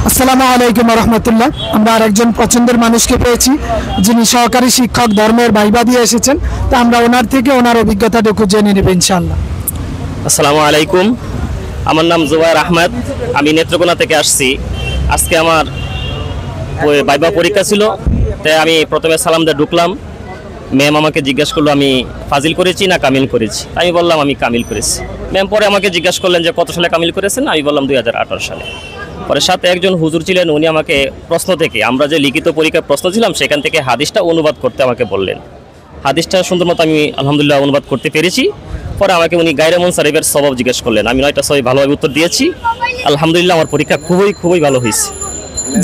আসসালামু আলাইকুম রহমতুল্লাহ। আমরা আরেকজন পছন্দের মানুষকে পেয়েছি যিনি সহকারী শিক্ষক ধর্মের ভাইবা দিয়ে এসেছেন, তা আমরা ওনার থেকে ওনার অভিজ্ঞতাটুকু জেনে নেব ইনশাআল্লাহ। আসসালামু আলাইকুম, আমার নাম জুবায়ের আহমেদ, আমি নেত্রকোনা থেকে আসছি। আজকে আমার ভাইবা পরীক্ষা ছিল, তাই আমি প্রথমে সালাম দিয়ে ঢুকলাম। ম্যাম আমাকে জিজ্ঞাসা করলো আমি ফাজিল করেছি না কামিল করেছি। আমি বললাম আমি কামিল করেছি। ম্যাম পরে আমাকে জিজ্ঞাসা করলেন যে কত সালে কামিল করেছেন, আমি বললাম 2018 সালে। পরে সাথে একজন হুজুর ছিলেন, উনি আমাকে প্রশ্ন থেকে, আমরা যে লিখিত পরীক্ষার প্রশ্ন ছিলাম সেখান থেকে হাদিসটা অনুবাদ করতে আমাকে বললেন। হাদিসটা সুন্দর মতো আমি আলহামদুলিল্লাহ অনুবাদ করতে পেরেছি। পরে আমাকে উনি গায়রে মুনসারিফের সওয়াব জিজ্ঞেস করলেন, আমি 9টা সবই ভালোভাবে উত্তর দিয়েছি। আলহামদুলিল্লাহ আমার পরীক্ষা খুবই ভালো হয়েছে।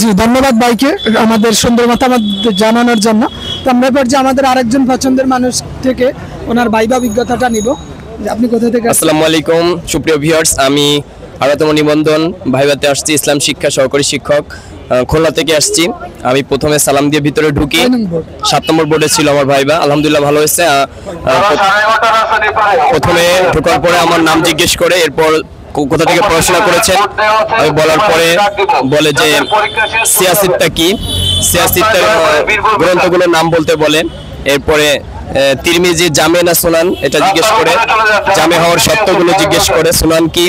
জি, ধন্যবাদ ভাইকে আমাদের সুন্দর মতামত জানানোর জন্য। তো আমরা এবার যে আমাদের আরেকজন পছন্দের মানুষ থেকে ওনার ভাইবা অভিজ্ঞতাটা নিব। আপনি কোথা থেকে? আসসালামু আলাইকুম সুপ্রিয় ভিউয়ার্স, আমি আরতম নিবন্ধন ভাইবাতে আসছি। ইসলাম শিক্ষা সহকারী শিক্ষক, খুলনা থেকে আসছি। আমি প্রথমে সালাম দিয়ে ভিতরে ঢুকি। 7 নম্বর বোর্ডে ছিল আমার ভাইবা, আলহামদুলিল্লাহ ভালো হয়েছে। প্রথমে ঢোকার পরে আমার নাম জিজ্ঞেস করে, এরপর কোথা থেকে পড়াশোনা করেছেন আমি বলার পরে বলে যে সিয়াসিতটা কি, সিয়াসিতের গ্রন্থগুলোর নাম বলতে বলে। এরপরে তিরমিজি জামে না সুনান এটা জিজ্ঞেস করে, জামে হওয়ার শর্তগুলো জিজ্ঞেস করে, সুনান কি।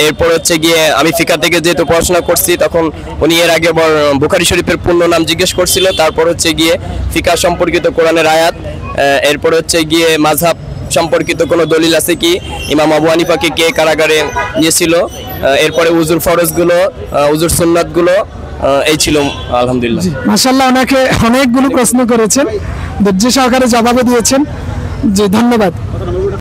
এরপর হচ্ছে গিয়ে আমি ফিকা থেকে যেহেতু পড়াশোনা করছি, তখন উনি এর আগে বুখারী শরীফের পূর্ণ নাম জিজ্ঞেস করছিল। তারপর হচ্ছে গিয়ে ফিকা সম্পর্কিত কোরআনের আয়াত, এরপর হচ্ছে গিয়ে মাযহাব সম্পর্কিত কোনো দলিল আছে কি, ইমাম আবু হানিফাকে কে কারাগারে নিয়েছিল, এরপরে উজুর ফরজগুলো, উজুর সুন্নাতগুলো, এই ছিল আলহামদুলিল্লাহ। মাশাআল্লাহ, ওনাকে অনেকগুলো প্রশ্ন করেছেন, ধৈর্য সহকারে জবাবও দিয়েছেন। জি, ধন্যবাদ।